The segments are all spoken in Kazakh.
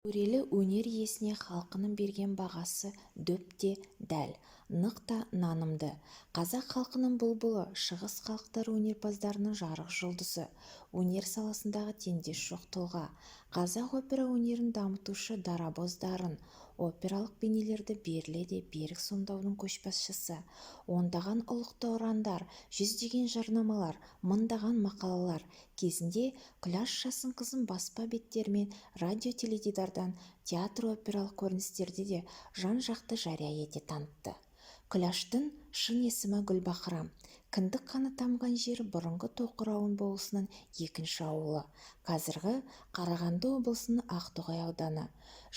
өрелі өнер иесіне халқының берген бағасы дөп те дәл, нық та нанымды. Қазақ халқының бұлбұлы, шығыс халықтары өнерпаздарының жарық жұлдызы, өнер саласындағы теңдесі жоқ тұлға, қазақ опера өнерін дамытушы дарабоз дарын, опералық бейнелерді беріле берік сомдаудың көшбасшысы, ондаған ұлықты ұрандар, жүздеген жарнамалар, мыңдаған мақалалар, кезінде күләш жасын қызын баспа беттермен радио-теледидардан театр-опералық көріністерде де жан-жақты жария ете танытты. Күләштің шын есімі Гүлбақырам. Кіндік қаны тамған жері бұрынғы Тоқырауын болысының екінші ауылы, қазіргі Қарағанды облысының Ақтоғай ауданы.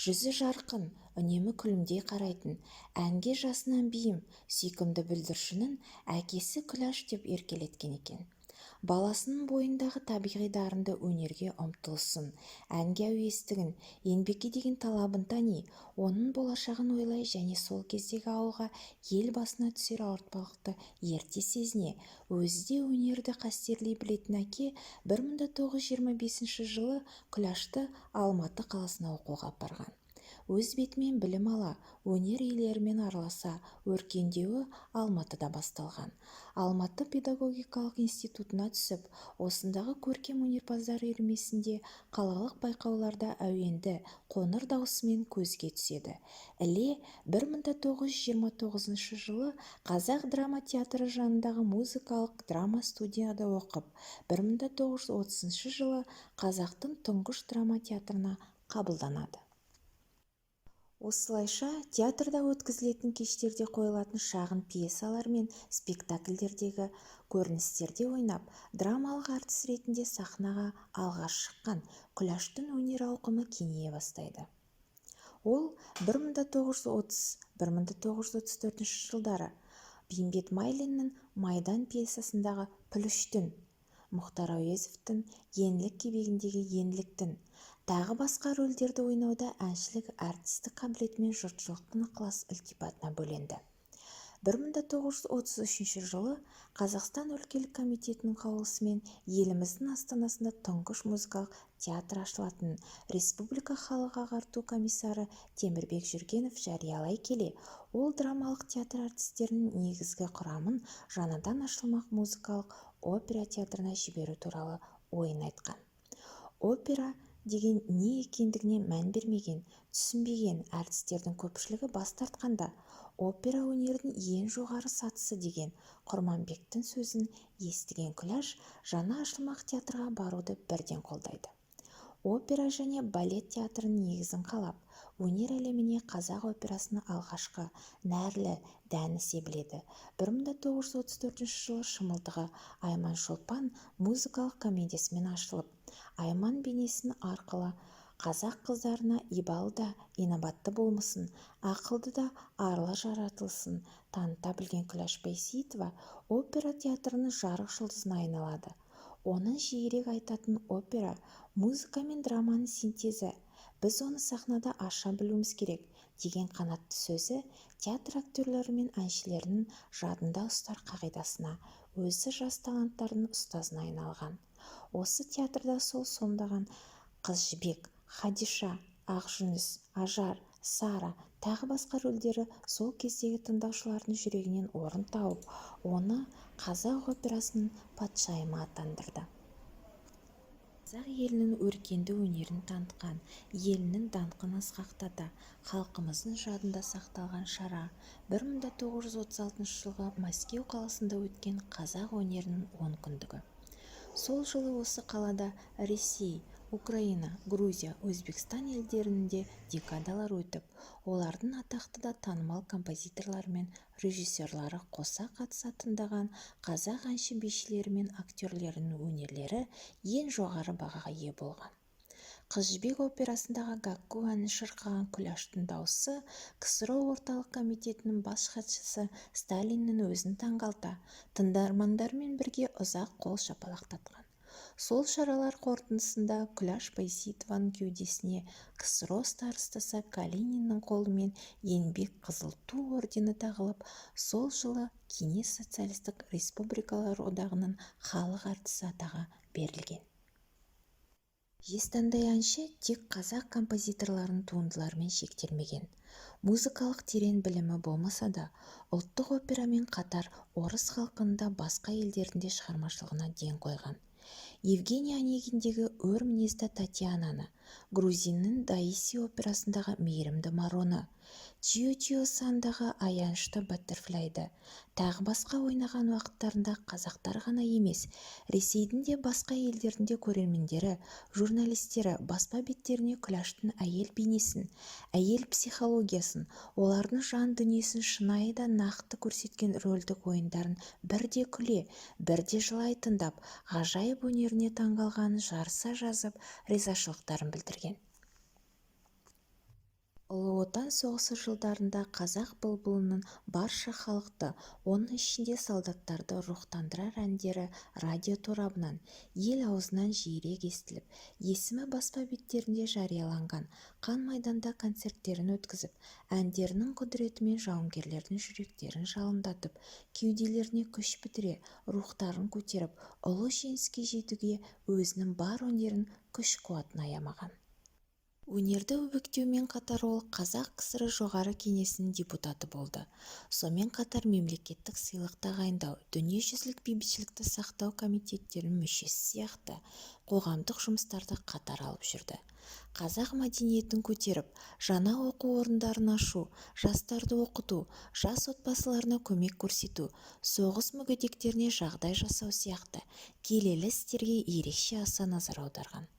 Жүзі жарқын, үнемі күлімдей қарайтын, әнге жасынан бейім, сүйкімді бүлдіршінін әкесі Күләш деп еркелеткен екен. Баласының бойындағы табиғи дарынды өнерге ұмтылысын, әнге әуестігін, еңбекке деген талабын тани, оның болашағын ойлай және сол кездегі ауылға ел басына түсер ауыртпалықты ерте сезіне, өзі де өнерді қастерлей білетін әке 1925 жылы Күләшті Алматы қаласына оқуға апарған. Өз бетімен білім ала, өнер иелерімен араласа, өркендеуі Алматыда басталған. Алматы педагогикалық институтына түсіп, осындағы көркем өнерпаздар үйірмесінде қалалық байқауларда әуенді, қоңыр даусымен көзге түседі. Іле 1929 жылы Қазақ драма театры жанындағы музыкалық драма студияда оқып, 1930 жылы Қазақтың тұңғыш драма театрына қабылданады. Осылайша театрда өткізілетін кештерде қойылатын шағын пьесалар мен спектакльдердегі көріністерде ойнап, драмалық әртіс ретінде сахнаға алғаш шыққан Күләштің өнер ауқымы кеңейе бастайды. Ол 1930-1934 жылдары Бейімбет Майлиннің Майдан пьесасындағы Пүліштің, Мұхтар Әуезовтің Еңлік кебегіндегі Еңліктің, тағы басқа рөлдерді ойнауда әншілік әртістік қабілетімен жұртшылықтың ықылас-ілтипатына бөленді. 1933 жылы Қазақстан өлкелік комитетінің қаулысымен еліміздің астанасында тұңғыш музыкалық театр ашылатынын Республика халық ағарту комиссары Темірбек Жүргенов жариялай келе, ол драмалық театр әртістерінің негізгі құрамын жаңадан ашылмақ музыкалық опера театрына жіберу туралы ойын айтқан. Опера деген не екендігіне мән бермеген, түсінбеген әртістердің көпшілігі бас тартқанда, опера өнерінің ең жоғары сатысы деген Құрманбектің сөзін естіген Күләш жаңа ашылмақ театрға баруды бірден қолдайды. Опера және балет театрының негізін қалап, өнер әлеміне қазақ операсының алғашқы нәрлі дәні себіледі. 1934 жылы Шымылдығы Айман Шолпан музыкалық комедиясымен ашылып, Айман бейнесін арқылы қазақ қыздарына ибалы да инабатты болмысын, ақылды да арлы жаратылысын таныта білген Күләш Байсейітова опера театрының жарық жұлдызына айналады. Оның жиірек айтатын опера, музыка мен драманың синтезі, біз оны сахнада аша білуіміз керек деген қанатты сөзі театр актерлері мен әншілерінің жадында ұстар қағидасына, өзі жас таланттардың ұстазына айналған. Осы театрда сол сомдаған Қыз жібек, Хадиша, Ақжүніс, Ажар, Сара, тағы басқа рөлдері сол кездегі тыңдаушылардың жүрегінен орын тауып, оны қазақ операсының патшайымы атандырды. Қазақ елінің өркенді өнерін танытқан, елінің даңқын асқақтата, халқымыздың жадында сақталған шара 1936 жылғы Мәскеу қаласында өткен қазақ өнерінің 10 күндігі. Сол жылы осы қалада Ресей, Украина, Грузия, Өзбекстан елдерінде декадалар өтіп, олардың атақты да танымал композиторлары мен режиссерлары қоса қатыса тыңдаған қазақ әнші бишілері мен актерлерінің өнерлері ең жоғары бағаға ие болған. Қыз жібек операсындағы Гәкку әнін шырқаған Күләштің дауысы КСРО орталық комитетінің бас хатшысы Сталиннің өзін таңғалта, тыңдармандармен бірге ұзақ қол шапалақтатқан. Сол шаралар қорытындысында Күләш Байсейітованың кеудесіне КСРО старостасы Калининнің қолымен еңбек қызыл ту ордені тағылып, сол жылы Кеңес социалистік республикалар одағының халық әртісі атағы берілген. жезтаңдай әнші тек қазақ композиторларының туындыларымен шектелмеген. Музыкалық терең білімі болмаса да, ұлттық операмен қатар орыс халқының да басқа елдердің де шығармашылығына ден қойған. Евгений Онегиндегі өр мінезді Татьянаны, грузиннің Даиси операсындағы мейірімді Мароны, Чио-Чио сандағы аянышты Баттерфляйды, тағы басқа ойнаған уақыттарында қазақтар ғана емес, Ресейдің де басқа елдердің де көрермендері, журналистері баспа беттеріне күләштің әйел бейнесін, әйел психологиясын, олардың жан дүниесін шынайы да нақты көрсеткен рөлдік ойындарын бірде күле, бірде жылай тыңдап, ғажайып өнеріне таңғалғанын жарыса жазып, ризашылықтарын білдірген. Ұлы Отан соғысы жылдарында қазақ бұлбұлының барша халықты, оның ішінде солдаттарды рухтандырар әндері радио торабынан, ел аузынан жиірек естіліп, есімі баспа беттерінде жарияланған, қан майданда концерттерін өткізіп, әндерінің құдіретімен жауынгерлердің жүректерін жалындатып, кеуделеріне күш бітіре, рухтарын көтеріп, ұлы жеңіске жетуге өзінің бар өнерін, күш-қуатын аямаған. Өнерді өбектеумен қатар ол Қазақ КСР жоғары кеңесінің депутаты болды. Сонымен қатар мемлекеттік сыйлық тағайындау, дүниежүзілік бейбітшілікті сақтау комитеттерінің мүшесі сияқты қоғамдық жұмыстарды қатар алып жүрді. Қазақ мәдениетін көтеріп, жаңа оқу орындарын ашу, жастарды оқыту, жас отбасыларына көмек көрсету, соғыс мүгедектеріне жағдай жасау сияқты келелі істерге ерекше аса назар аударған.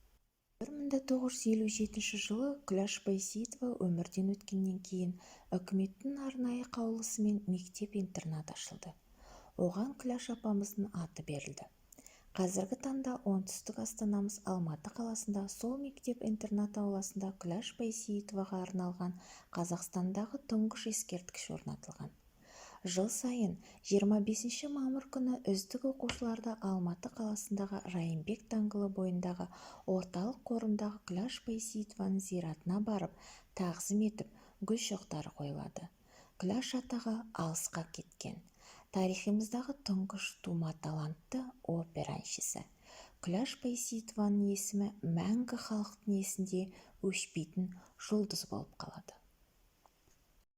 1957 жылы Күләш Байсейітова өмірден өткеннен кейін үкіметтің арнайы қаулысымен мектеп-интернат ашылды. Оған Күләш апамыздың аты берілді. Қазіргі таңда оңтүстік астанамыз Алматы қаласында сол мектеп-интернат ауласында Күләш Байсейітоваға арналған Қазақстандағы тұңғыш ескерткіш орнатылған. Жыл сайын 25 мамыр күні үздік оқушыларды Алматы қаласындағы Райымбек даңғылы бойындағы орталық қорындағы Күләш Байсейітованың зиратына барып, тағзым етіп, гүл шоқтары қойылады. Күләш атаға алысқа кеткен. Тарихымыздағы тұңғыш тума талантты опера әншісі. Күләш Байсейітованың есімі мәңгі халықтың есінде өшпейтін жұлдыз болып қалады.